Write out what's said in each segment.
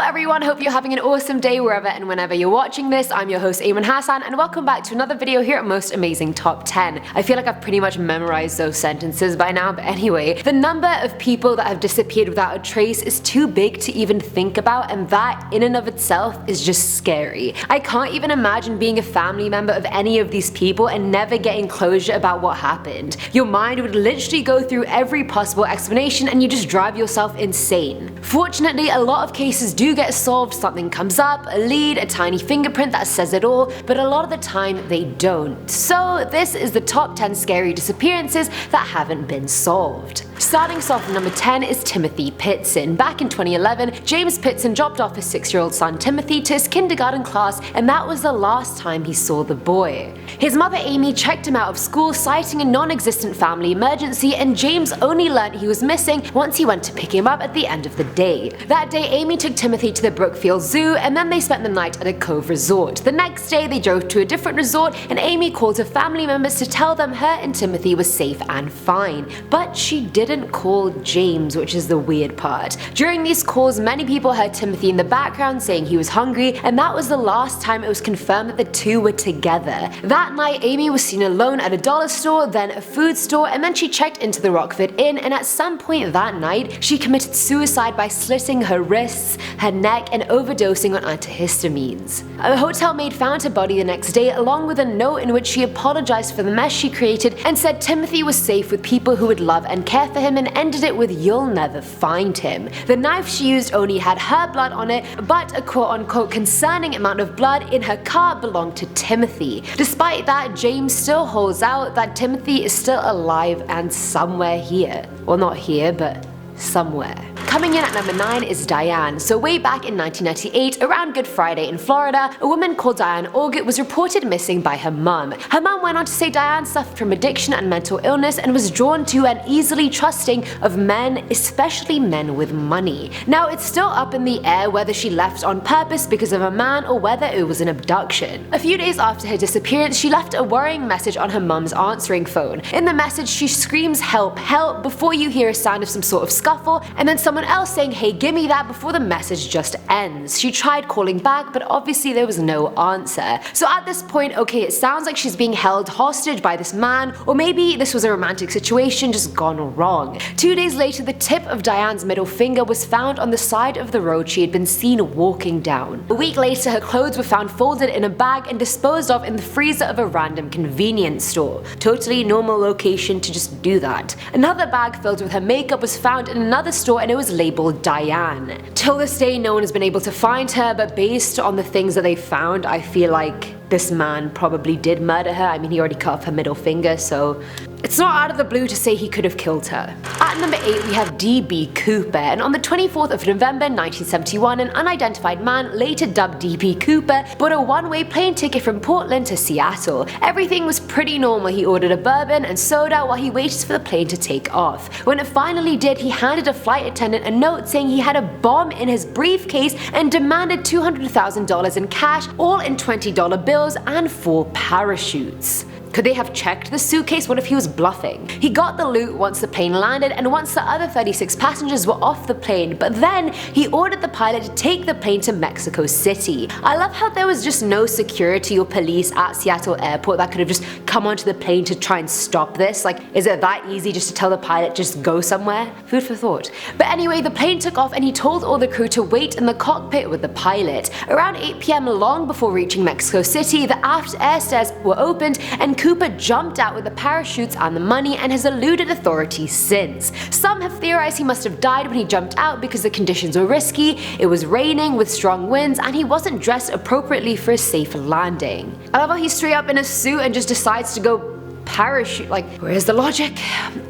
everyone, hope you're having an awesome day wherever and whenever you're watching this. I'm your host Ayman Hassan and welcome back to another video here at Most Amazing Top 10. I feel like I've pretty much memorized those sentences by now, but anyway, the number of people that have disappeared without a trace is too big to even think about, and that in and of itself is just scary. I can't even imagine being a family member of any of these people and never getting closure about what happened. Your mind would literally go through every possible explanation and you just drive yourself insane. Fortunately, a lot of cases do get solved. Something comes up, a lead, a tiny fingerprint that says it all, but a lot of the time they don't. So this is the top 10 scary disappearances that haven't been solved. Starting us off at number 10 is Timothy Pitson. Back in 2011, James Pitson dropped off his 6-year-old son Timothy to his kindergarten class, and that was the last time he saw the boy. His mother Amy checked him out of school, citing a non-existent family emergency, and James only learned he was missing once he went to pick him up at the end of the day. That day, Amy took Timothy to the Brookfield Zoo, and then they spent the night at a Cove resort. The next day, they drove to a different resort, and Amy called her family members to tell them her and Timothy were safe and fine. But she didn't call James, which is the weird part. During these calls, many people heard Timothy in the background saying he was hungry, and that was the last time it was confirmed that the two were together. That night, Amy was seen alone at a dollar store, then a food store, and then she checked into the Rockford Inn, and at some point that night, she committed suicide by slitting her wrists, her neck, and overdosing on antihistamines. A hotel maid found her body the next day, along with a note in which she apologized for the mess she created and said Timothy was safe with people who would love and care for him, and ended it with "You'll never find him." The knife she used only had her blood on it, but a quote-unquote concerning amount of blood in her car belonged to Timothy. Despite that, James still holds out that Timothy is still alive and somewhere here. Well, not here, but somewhere. Coming in at number 9 is Diane. So way back in 1998, around Good Friday in Florida, a woman called Diane Orgett was reported missing by her mum. Her mum went on to say Diane suffered from addiction and mental illness and was drawn to and easily trusting of men, especially men with money. Now it's still up in the air whether she left on purpose because of a man or whether it was an abduction. A few days after her disappearance, she left a worrying message on her mum's answering phone. In the message, she screams "help, help" before you hear a sound of some sort of scuffle, and then someone else saying "hey, gimme that" before the message just ends. She tried calling back, but obviously there was no answer. So at this point, okay, it sounds like she's being held hostage by this man, or maybe this was a romantic situation just gone wrong. 2 days later, the tip of Diane's middle finger was found on the side of the road she had been seen walking down. A week later, her clothes were found folded in a bag and disposed of in the freezer of a random convenience store. Totally normal location to just do that. Another bag filled with her makeup was found in another store, and it was labeled Diane. Till this day, no one has been able to find her, but based on the things that they found, I feel like this man probably did murder her. I mean, he already cut off her middle finger, so it's not out of the blue to say he could have killed her. At number 8, we have D.B. Cooper, and on the 24th of November 1971, an unidentified man, later dubbed D.B. Cooper, bought a one-way plane ticket from Portland to Seattle. Everything was pretty normal. He ordered a bourbon and soda while he waited for the plane to take off. When it finally did, he handed a flight attendant a note saying he had a bomb in his briefcase and demanded $200,000 in cash, all in $20 bills and 4 parachutes. Could they have checked the suitcase? What if he was bluffing? He got the loot once the plane landed and once the other 36 passengers were off the plane, but then he ordered the pilot to take the plane to Mexico City. I love how there was just no security or police at Seattle Airport that could have just come onto the plane to try and stop this. Like, is it that easy just to tell the pilot just go somewhere? Food for thought. But anyway, the plane took off and he told all the crew to wait in the cockpit with the pilot. Around 8 p.m, long before reaching Mexico City, the aft air stairs were opened and Cooper jumped out with the parachutes and the money and has eluded authorities since. Some have theorized he must have died when he jumped out because the conditions were risky, it was raining with strong winds, and he wasn't dressed appropriately for a safe landing. I love how he's straight up in a suit and just decides to go parachute. Like, where's the logic?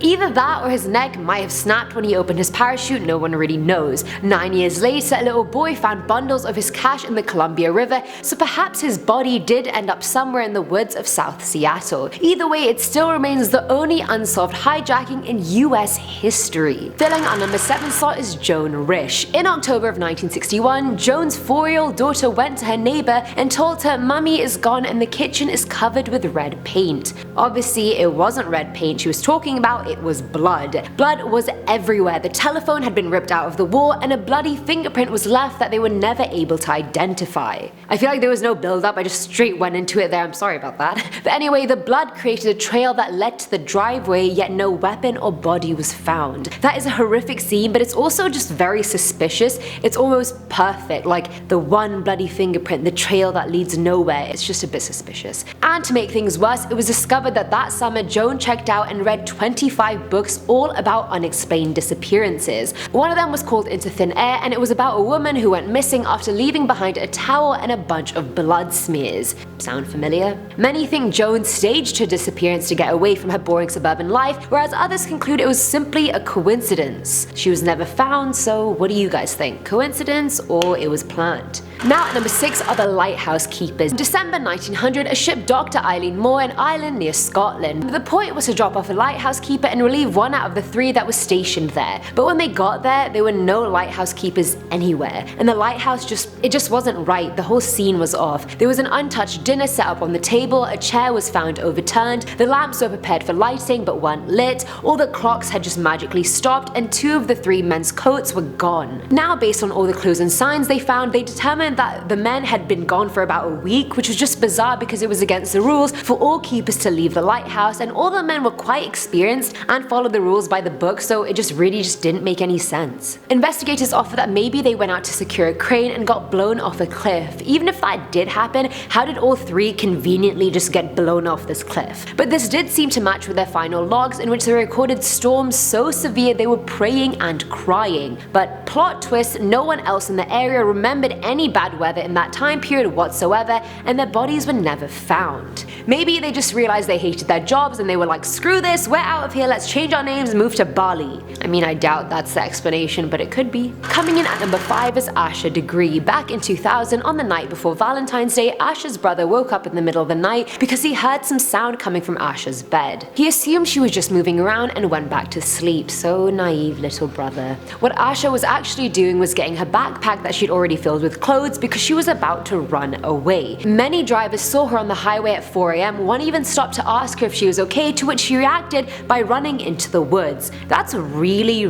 Either that or his neck might have snapped when he opened his parachute, no one really knows. 9 years later, a little boy found bundles of his cash in the Columbia River, so perhaps his body did end up somewhere in the woods of South Seattle. Either way, it still remains the only unsolved hijacking in US history. Filling our number 7 slot is Joan Risch. In October of 1961, Joan's 4-year-old daughter went to her neighbor and told her Mummy is gone and the kitchen is covered with red paint. Obviously, see, it wasn't red paint she was talking about, it was blood. Blood was everywhere, the telephone had been ripped out of the wall, and a bloody fingerprint was left that they were never able to identify. I feel like there was no build up, I just straight went into it there, I'm sorry about that. But anyway, the blood created a trail that led to the driveway, yet no weapon or body was found. That is a horrific scene, but it's also just very suspicious. It's almost perfect, like the one bloody fingerprint, the trail that leads nowhere. It's just a bit suspicious. And to make things worse, it was discovered that summer Joan checked out and read 25 books all about unexplained disappearances. One of them was called Into Thin Air, and it was about a woman who went missing after leaving behind a towel and a bunch of blood smears. Sound familiar? Many think Joan staged her disappearance to get away from her boring suburban life, whereas others conclude it was simply a coincidence. She was never found, so what do you guys think? Coincidence or it was planned? Now at number 6 are the lighthouse keepers. In December 1900, a ship docked at Eilean Moor, an island near Scotland. The point was to drop off a lighthouse keeper and relieve one out of the 3 that was stationed there. But when they got there were no lighthouse keepers anywhere, and the lighthouse just wasn't right. The whole scene was off. There was an untouched dinner set up on the table, a chair was found overturned, the lamps were prepared for lighting but weren't lit, all the clocks had just magically stopped, and 2 of the 3 men's coats were gone. Now, based on all the clues and signs they found, they determined that the men had been gone for about a week, which was just bizarre because it was against the rules for all keepers to leave the lighthouse, and all the men were quite experienced and followed the rules by the book, so it really didn't make any sense. Investigators offer that maybe they went out to secure a crane and got blown off a cliff. Even if that did happen, how did all 3 conveniently just get blown off this cliff? But this did seem to match with their final logs, in which they recorded storms so severe they were praying and crying. But plot twist, no one else in the area remembered any bad weather in that time period whatsoever, and their bodies were never found. Maybe they just realized they hated their jobs and they were like, screw this, we're out of here, let's change our names and move to Bali. I mean, I doubt that's the explanation, but it could be. Coming in at number 5 is Asha Degree. Back in 2000, on the night before Valentine's Day, Asha's brother woke up in the middle of the night because he heard some sound coming from Asha's bed. He assumed she was just moving around and went back to sleep. So naive, little brother. What Asha was actually doing was getting her backpack that she'd already filled with clothes because she was about to run away. Many drivers saw her on the highway at 4 AM, one even stopped to ask her if she was okay, to which she reacted by running into the woods. That's really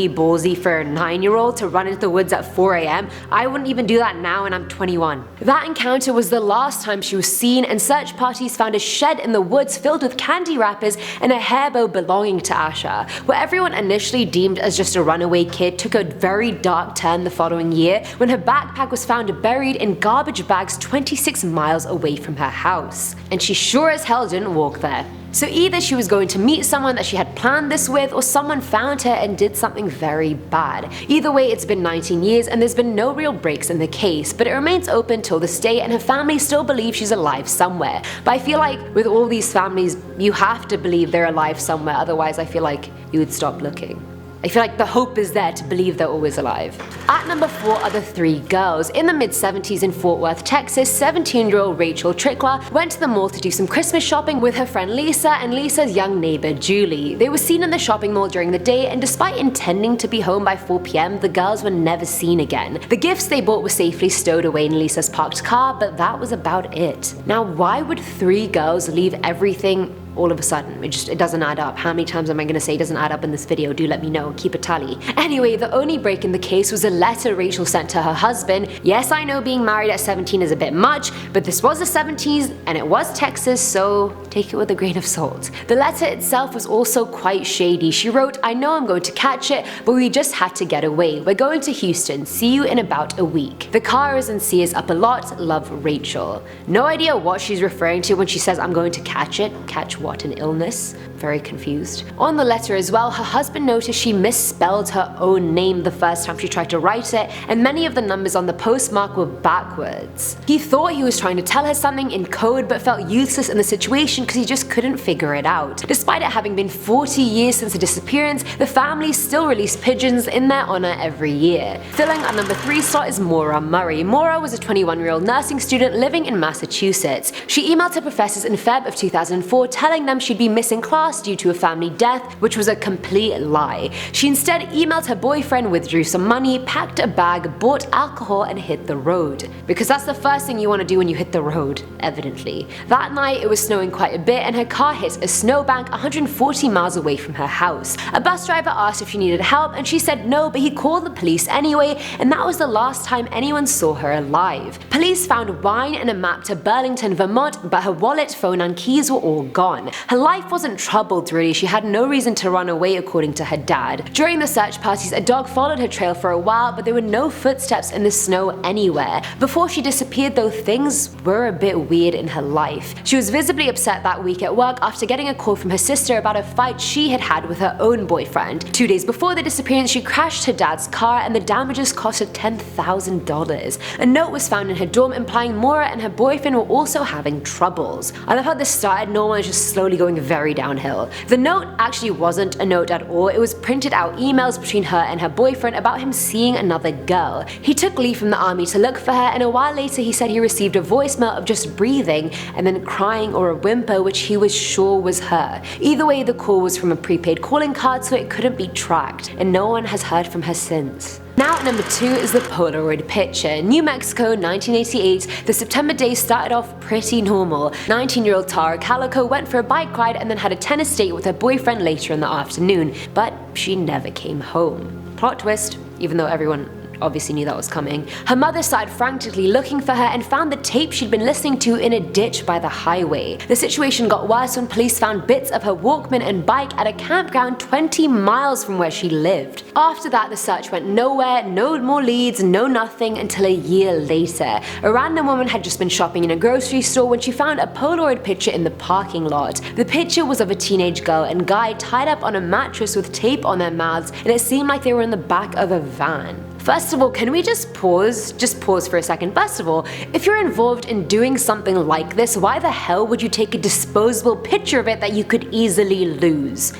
ballsy for a 9-year-old to run into the woods at 4 AM. I wouldn't even do that now, and I'm 21. That encounter was the last time she was seen, and search parties found a shed in the woods filled with candy wrappers and a hairbow belonging to Asha. What everyone initially deemed as just a runaway kid took a very dark turn the following year when her backpack was found buried in garbage bags 26 miles away from her house. And she sure as hell didn't walk there. So either she was going to meet someone that she had planned this with, or someone found her and did something very bad. Either way, it's been 19 years and there's been no real breaks in the case, but it remains open till this day, and her family still believe she's alive somewhere. But I feel like with all these families, you have to believe they're alive somewhere, otherwise I feel like you would stop looking. I feel like the hope is there to believe they're always alive. At number 4 are the 3 girls. In the mid-70s in Fort Worth, Texas, 17-year-old Rachel Trickler went to the mall to do some Christmas shopping with her friend Lisa and Lisa's young neighbor Julie. They were seen in the shopping mall during the day, and despite intending to be home by 4 PM, the girls were never seen again. The gifts they bought were safely stowed away in Lisa's parked car, but that was about it. Now, why would 3 girls leave everything all of a sudden? It doesn't add up. How many times am I going to say it doesn't add up in this video? Do let me know, keep a tally. Anyway, the only break in the case was a letter Rachel sent to her husband. Yes, I know being married at 17 is a bit much, but this was the 70s and it was Texas, so take it with a grain of salt. The letter itself was also quite shady. She wrote, "I know I'm going to catch it, but we just had to get away. We're going to Houston. See you in about a week. The car is in Sears up a lot. Love, Rachel." No idea what she's referring to when she says I'm going to catch it. Catch what, an illness? Very confused. On the letter as well, her husband noticed she misspelled her own name the first time she tried to write it, and many of the numbers on the postmark were backwards. He thought he was trying to tell her something in code, but felt useless in the situation because he just couldn't figure it out. Despite it having been 40 years since the disappearance, the family still release pigeons in their honor every year. Filling our number 3 slot is Maura Murray. Maura was a 21-year-old nursing student living in Massachusetts. She emailed her professors in Feb of 2004 telling them she'd be missing class lost due to a family death, which was a complete lie. She instead emailed her boyfriend, withdrew some money, packed a bag, bought alcohol, and hit the road. Because that's the first thing you want to do when you hit the road, evidently. That night it was snowing quite a bit and her car hit a snowbank 140 miles away from her house. A bus driver asked if she needed help and she said no, but he called the police anyway, and that was the last time anyone saw her alive. Police found wine and a map to Burlington, Vermont, but her wallet, phone and keys were all gone. Her life wasn't troubled really, she had no reason to run away according to her dad. During the search parties, a dog followed her trail for a while, but there were no footsteps in the snow anywhere. Before she disappeared though, things were a bit weird in her life. She was visibly upset that week at work after getting a call from her sister about a fight she had had with her own boyfriend. 2 days before the disappearance, she crashed her dad's car and the damages cost her $10,000. A note was found in her dorm implying Maura and her boyfriend were also having troubles. I love how this started, normal is just slowly going very downhill. The note actually wasn't a note at all, it was printed out emails between her and her boyfriend about him seeing another girl. He took leave from the army to look for her, and a while later he said he received a voicemail of just breathing and then crying or a whimper, which he was sure was her. Either way, the call was from a prepaid calling card, so it couldn't be tracked, and no one has heard from her since. Now at number 2 is the Polaroid picture. New Mexico, 1988. The September day started off pretty normal. 19-year-old Tara Calico went for a bike ride and then had a tennis date with her boyfriend later in the afternoon, but she never came home. Plot twist, even though everyone obviously knew that was coming. Her mother started frantically looking for her and found the tape she'd been listening to in a ditch by the highway. The situation got worse when police found bits of her Walkman and bike at a campground 20 miles from where she lived. After that, the search went nowhere, no more leads, no nothing until a year later. A random woman had just been shopping in a grocery store when she found a Polaroid picture in the parking lot. The picture was of a teenage girl and guy tied up on a mattress with tape on their mouths, and it seemed like they were in the back of a van. First of all, can we just pause for a second. First of all, if you're involved in doing something like this, why the hell would you take a disposable picture of it that you could easily lose?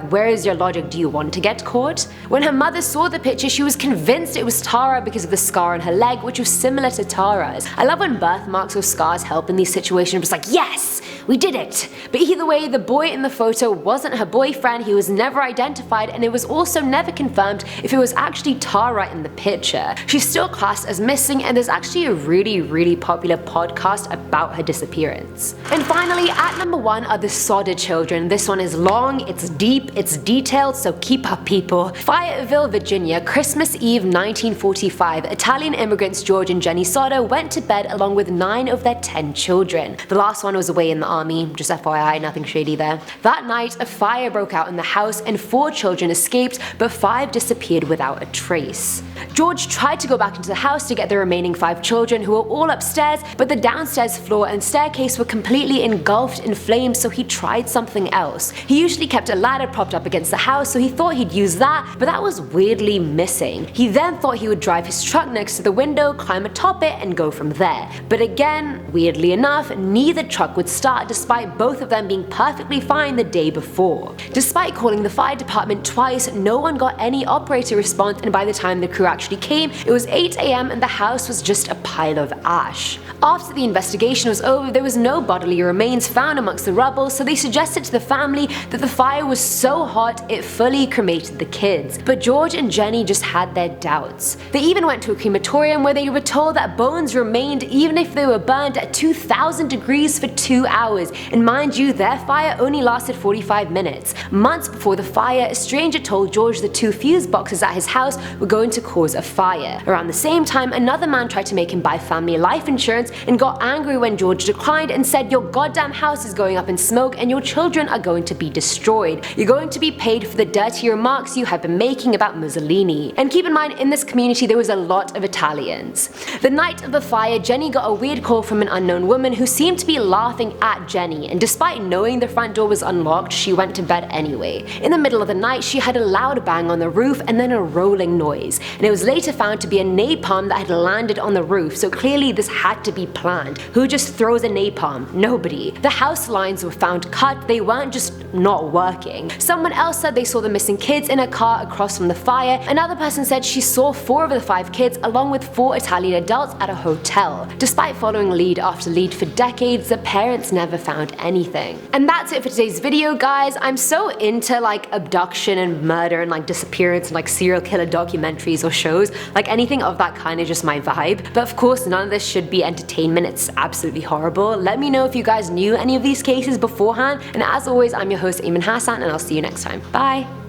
Where is your logic? Do you want to get caught? When her mother saw the picture, she was convinced it was Tara because of the scar on her leg, which was similar to Tara's. I love when birthmarks or scars help in these situations. It was like, yes, we did it! But either way, the boy in the photo wasn't her boyfriend, he was never identified, and it was also never confirmed if it was actually Tara in the picture. She's still classed as missing, and there's actually a really popular podcast about her disappearance. And finally, at number 1 are the Sodder children. This one is long, it's deep, it's detailed, so keep up people. Fayetteville, Virginia, Christmas Eve 1945. Italian immigrants George and Jenny Sodder went to bed along with 9 of their 10 children. The last one was away in the army, just FYI, nothing shady there. That night, a fire broke out in the house and 4 children escaped, but 5 disappeared without a trace. George tried to go back into the house to get the remaining 5 children who were all upstairs, but the downstairs floor and staircase were completely engulfed in flames, so he tried something else. He usually kept a ladder propped up against the house, so he thought he'd use that, but that was weirdly missing. He then thought he would drive his truck next to the window, climb atop it, and go from there. But again, weirdly enough, neither truck would start despite both of them being perfectly fine the day before. Despite calling the fire department twice, no one got any operator response, and by the time the crew actually came, it was 8 AM and the house was just a pile of ash. After the investigation was over, there was no bodily remains found amongst the rubble, so they suggested to the family that the fire was so hot it fully cremated the kids. But George and Jenny just had their doubts. They even went to a crematorium where they were told that bones remained even if they were burned at 2,000 degrees for 2 hours, and mind you, their fire only lasted 45 minutes. Months before the fire, a stranger told George the 2 fuse boxes at his house were going to cause a fire. Around the same time, another man tried to make him buy family life insurance and got angry when George declined and said, "Your goddamn house is going up in smoke and your children are going to be destroyed. You're going to be paid for the dirty remarks you have been making about Mussolini." And keep in mind, in this community there was a lot of Italians. The night of the fire, Jenny got a weird call from an unknown woman who seemed to be laughing at Jenny, and despite knowing the front door was unlocked, she went to bed anyway. In the middle of the night, she had a loud bang on the roof and then a rolling noise, and it it was later found to be a napalm that had landed on the roof, so clearly this had to be planned. Who just throws a napalm? Nobody. The house lines were found cut, they weren't just not working. Someone else said they saw the missing kids in a car across from the fire. Another person said she saw 4 of the 5 kids along with 4 Italian adults at a hotel. Despite following lead after lead for decades, the parents never found anything. And that's it for today's video, guys. I'm so into like abduction and murder and like disappearance and like serial killer documentaries or shows. Like anything of that kind is just my vibe. But of course, none of this should be entertainment. It's absolutely horrible. Let me know if you guys knew any of these cases beforehand. And as always, I'm your host, Ayman Hassan, and I'll see you next time. Bye!